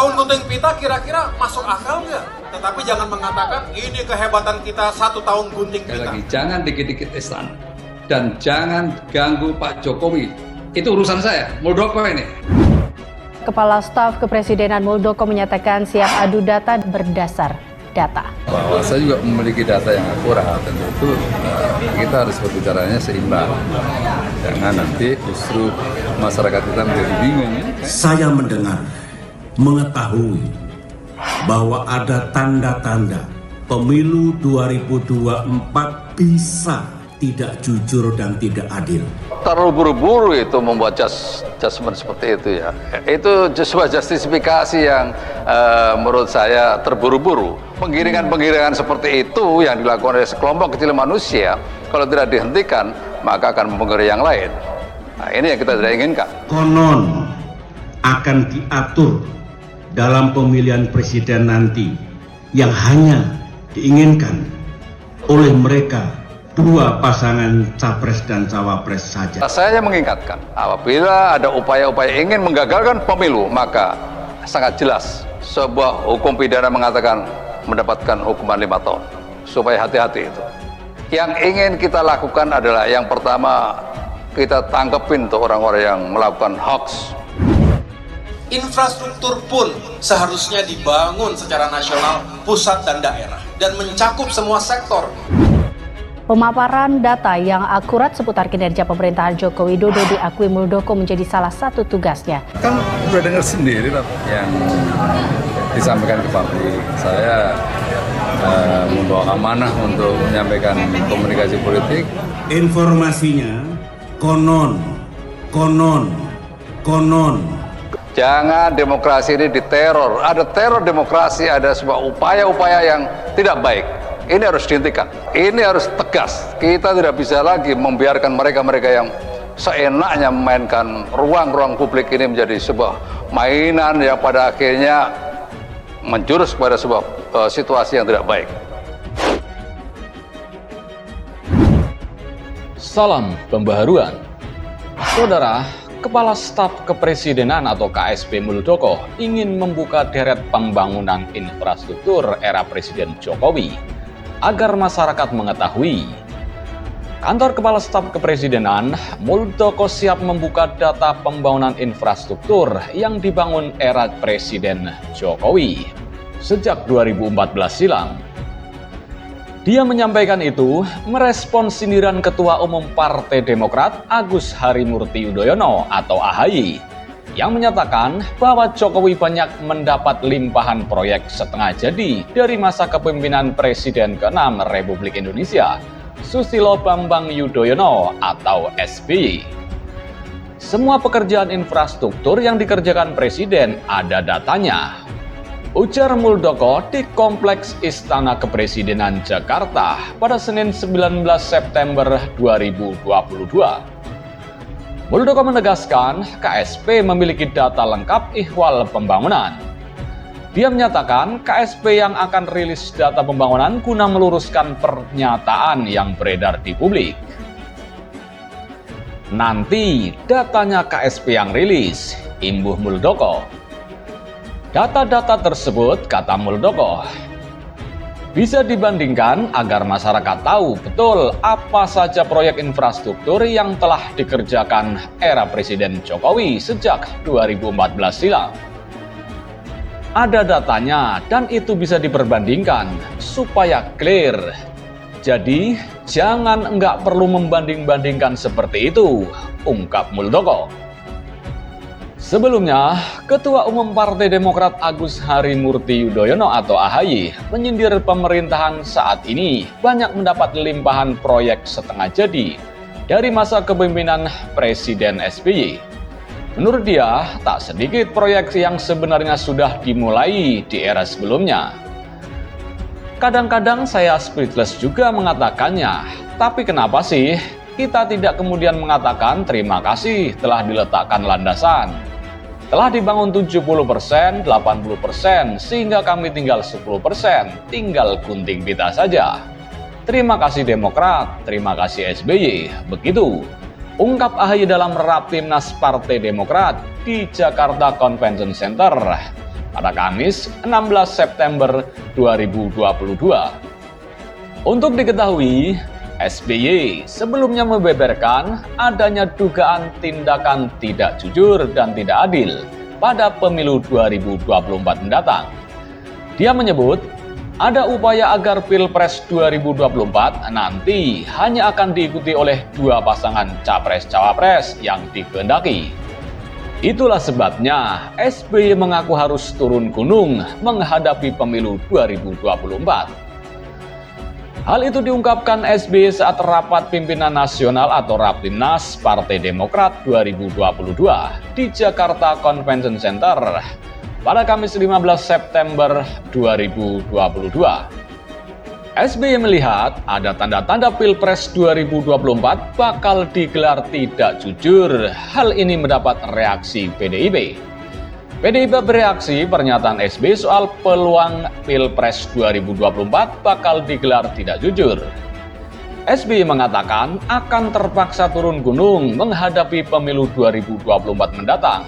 tahun gunting pita kira-kira masuk akal nggak? Tetapi jangan mengatakan ini kehebatan kita 1 tahun gunting pita. Lagi jangan dikit-dikit istana dan jangan ganggu Pak Jokowi. Itu urusan saya, Muldoko ini. Kepala Staf Kepresidenan Muldoko menyatakan siap adu data berdasar data. Bahwa saya juga memiliki data yang akurat, dan itu kita harus berbicaranya seimbang. Jangan nanti justru masyarakat kita menjadi bingung. Saya mendengar, mengetahui bahwa ada tanda-tanda pemilu 2024 bisa tidak jujur dan tidak adil. Terlalu buru-buru itu membuat judgment seperti itu ya. Itu sebuah justifikasi yang menurut saya terburu-buru. Penggiringan-penggiringan seperti itu yang dilakukan oleh sekelompok kecil manusia, kalau tidak dihentikan, maka akan mempengaruhi yang lain. Nah, ini yang kita tidak inginkan. Konon akan diatur dalam pemilihan presiden nanti yang hanya diinginkan oleh mereka dua pasangan capres dan cawapres saja. Saya mengingatkan, apabila ada upaya-upaya ingin menggagalkan pemilu, maka sangat jelas sebuah hukum pidana mengatakan mendapatkan hukuman 5 tahun. Supaya hati-hati itu. Yang ingin kita lakukan adalah yang pertama, kita tangkepin tuh orang-orang yang melakukan hoax. Infrastruktur pun seharusnya dibangun secara nasional, pusat dan daerah, dan mencakup semua sektor. Pemaparan data yang akurat seputar kinerja pemerintahan Joko Widodo diakui Muldoko menjadi salah satu tugasnya. Kan udah dengar sendiri lah yang disampaikan ke publik. Saya membawa amanah untuk menyampaikan komunikasi politik. Informasinya konon. Jangan demokrasi ini diteror. Ada teror demokrasi, ada sebuah upaya-upaya yang tidak baik. Ini harus dihentikan. Ini harus tegas. Kita tidak bisa lagi membiarkan mereka-mereka yang seenaknya memainkan ruang-ruang publik ini menjadi sebuah mainan yang pada akhirnya menjurus kepada sebuah situasi yang tidak baik. Salam pembaharuan. Saudara, Kepala Staf Kepresidenan atau KSP Muldoko ingin membuka deret pembangunan infrastruktur era Presiden Jokowi agar masyarakat mengetahui. Kantor Kepala Staf Kepresidenan, Muldoko siap membuka data pembangunan infrastruktur yang dibangun era Presiden Jokowi sejak 2014 silam. Dia menyampaikan itu merespon sindiran Ketua Umum Partai Demokrat Agus Harimurti Yudhoyono atau AHY yang menyatakan bahwa Jokowi banyak mendapat limpahan proyek setengah jadi dari masa kepemimpinan Presiden ke-6 Republik Indonesia, Susilo Bambang Yudhoyono atau SBY. Semua pekerjaan infrastruktur yang dikerjakan Presiden ada datanya, ujar Muldoko di Kompleks Istana Kepresidenan Jakarta pada Senin 19 September 2022. Muldoko menegaskan KSP memiliki data lengkap ihwal pembangunan. Dia menyatakan KSP yang akan rilis data pembangunan guna meluruskan pernyataan yang beredar di publik. Nanti datanya KSP yang rilis, imbuh Muldoko. Data-data tersebut, kata Muldoko, bisa dibandingkan agar masyarakat tahu betul apa saja proyek infrastruktur yang telah dikerjakan era Presiden Jokowi sejak 2014 silam. Ada datanya dan itu bisa diperbandingkan supaya clear. Jadi jangan nggak perlu membanding-bandingkan seperti itu, ungkap Muldoko. Sebelumnya, Ketua Umum Partai Demokrat Agus Harimurti Yudhoyono atau AHY menyindir pemerintahan saat ini banyak mendapat limpahan proyek setengah jadi dari masa kepemimpinan Presiden SBY. Menurut dia, tak sedikit proyek yang sebenarnya sudah dimulai di era sebelumnya. Kadang-kadang saya speechless juga mengatakannya, tapi kenapa sih kita tidak kemudian mengatakan terima kasih telah diletakkan landasan? Telah dibangun 70%, 80%, sehingga kami tinggal 10%, tinggal gunting pita saja. Terima kasih Demokrat, terima kasih SBY, begitu ungkap AHY dalam Rapimnas Partai Demokrat di Jakarta Convention Center pada Kamis 16 September 2022. Untuk diketahui, SBY sebelumnya membeberkan adanya dugaan tindakan tidak jujur dan tidak adil pada pemilu 2024 mendatang. Dia menyebut ada upaya agar Pilpres 2024 nanti hanya akan diikuti oleh dua pasangan Capres-Cawapres yang dikehendaki. Itulah sebabnya SBY mengaku harus turun gunung menghadapi pemilu 2024. Hal itu diungkapkan SBY saat rapat pimpinan nasional atau Rapimnas Partai Demokrat 2022 di Jakarta Convention Center pada Kamis 15 September 2022. SBY melihat ada tanda-tanda Pilpres 2024 bakal digelar tidak jujur. Hal ini mendapat reaksi PDIP. PDIP bereaksi pernyataan SBY soal peluang Pilpres 2024 bakal digelar tidak jujur. SBY mengatakan akan terpaksa turun gunung menghadapi pemilu 2024 mendatang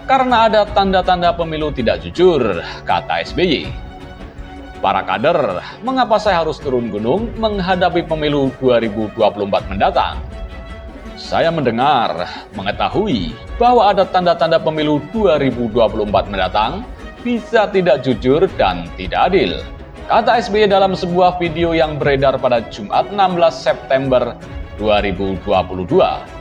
karena ada tanda-tanda pemilu tidak jujur, kata SBY. Para kader, mengapa saya harus turun gunung menghadapi pemilu 2024 mendatang? Saya mendengar, mengetahui bahwa ada tanda-tanda pemilu 2024 mendatang bisa tidak jujur dan tidak adil, kata SBY dalam sebuah video yang beredar pada Jumat 16 September 2022.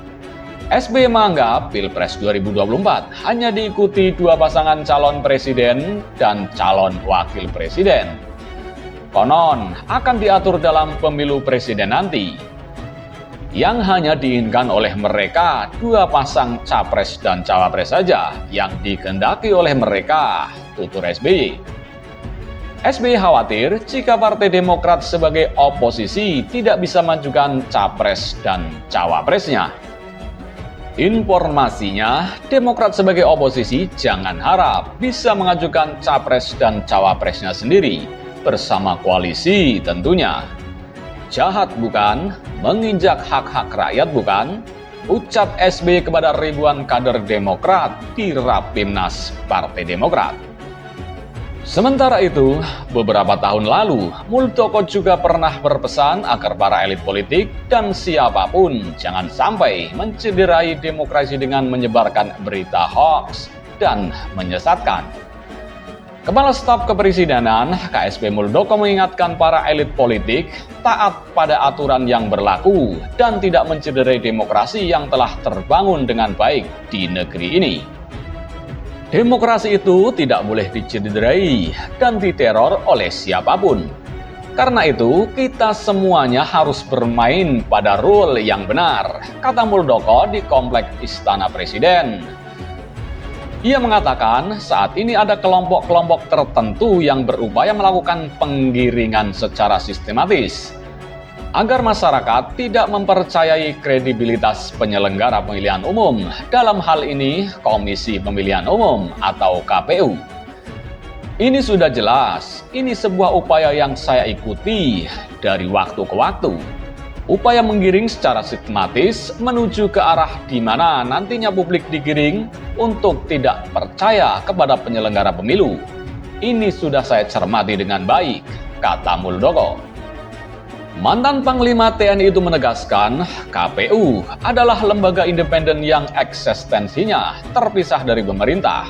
SBY menganggap Pilpres 2024 hanya diikuti dua pasangan calon presiden dan calon wakil presiden. Konon akan diatur dalam pemilu presiden nanti, yang hanya diinginkan oleh mereka dua pasang capres dan cawapres saja yang dikehendaki oleh mereka, tutur SBY. SBY khawatir jika Partai Demokrat sebagai oposisi tidak bisa mengajukan capres dan cawapresnya. Informasinya, Demokrat sebagai oposisi jangan harap bisa mengajukan capres dan cawapresnya sendiri, bersama koalisi tentunya. Jahat bukan? Menginjak hak-hak rakyat bukan? Ucap SBY kepada ribuan kader Demokrat di Rapimnas Partai Demokrat. Sementara itu, beberapa tahun lalu, Muldoko juga pernah berpesan agar para elit politik dan siapapun jangan sampai mencederai demokrasi dengan menyebarkan berita hoaks dan menyesatkan. Kepala Staf Kepresidenan KSP Muldoko mengingatkan para elit politik taat pada aturan yang berlaku dan tidak mencederai demokrasi yang telah terbangun dengan baik di negeri ini. Demokrasi itu tidak boleh dicederai dan diteror oleh siapapun. Karena itu, kita semuanya harus bermain pada role yang benar, kata Muldoko di Kompleks Istana Presiden. Ia mengatakan saat ini ada kelompok-kelompok tertentu yang berupaya melakukan penggiringan secara sistematis agar masyarakat tidak mempercayai kredibilitas penyelenggara pemilihan umum, dalam hal ini Komisi Pemilihan Umum atau KPU. Ini sudah jelas, ini sebuah upaya yang saya ikuti dari waktu ke waktu. Upaya menggiring secara sistematis menuju ke arah di mana nantinya publik digiring untuk tidak percaya kepada penyelenggara pemilu. Ini sudah saya cermati dengan baik, kata Muldoko. Mantan Panglima TNI itu menegaskan KPU adalah lembaga independen yang eksistensinya terpisah dari pemerintah.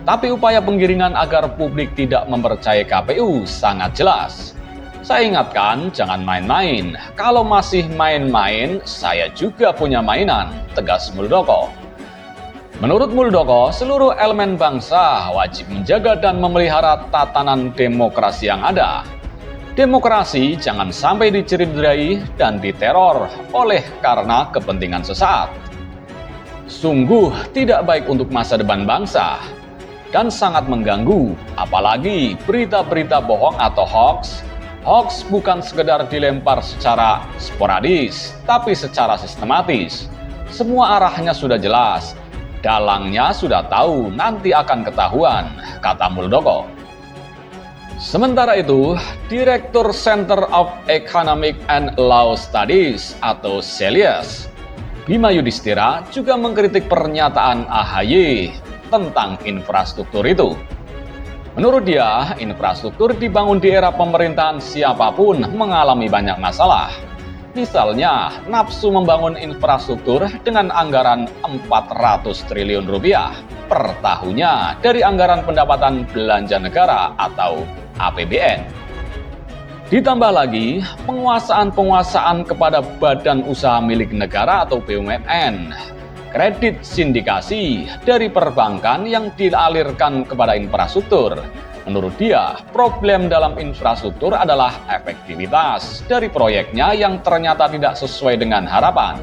Tapi upaya penggiringan agar publik tidak mempercayai KPU sangat jelas. Saya ingatkan, jangan main-main. Kalau masih main-main, saya juga punya mainan, tegas Muldoko. Menurut Muldoko, seluruh elemen bangsa wajib menjaga dan memelihara tatanan demokrasi yang ada. Demokrasi jangan sampai dicederai dan diteror oleh karena kepentingan sesaat. Sungguh tidak baik untuk masa depan bangsa dan sangat mengganggu, apalagi berita-berita bohong atau hoax. Hoax bukan sekedar dilempar secara sporadis, tapi secara sistematis. Semua arahnya sudah jelas, dalangnya sudah tahu, nanti akan ketahuan, kata Muldoko. Sementara itu, Direktur Center of Economic and Law Studies atau CELIAS, Bima Yudhistira juga mengkritik pernyataan AHY tentang infrastruktur itu. Menurut dia, infrastruktur dibangun di era pemerintahan siapapun mengalami banyak masalah. Misalnya, nafsu membangun infrastruktur dengan anggaran 400 triliun rupiah per tahunnya dari anggaran pendapatan belanja negara atau APBN. Ditambah lagi, penguasaan kepada badan usaha milik negara atau BUMN, kredit sindikasi dari perbankan yang dialirkan kepada infrastruktur. Menurut dia, problem dalam infrastruktur adalah efektivitas dari proyeknya yang ternyata tidak sesuai dengan harapan.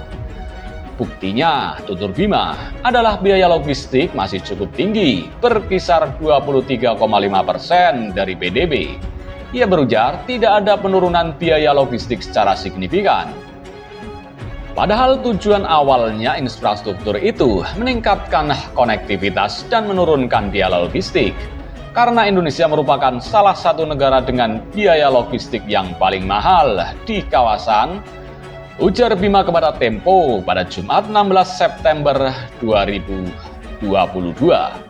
Buktinya, tutur Bima adalah biaya logistik masih cukup tinggi, berkisar 23,5% dari PDB. Ia berujar tidak ada penurunan biaya logistik secara signifikan. Padahal tujuan awalnya infrastruktur itu meningkatkan konektivitas dan menurunkan biaya logistik. Karena Indonesia merupakan salah satu negara dengan biaya logistik yang paling mahal di kawasan, ujar Bima kepada Tempo pada Jumat 16 September 2022.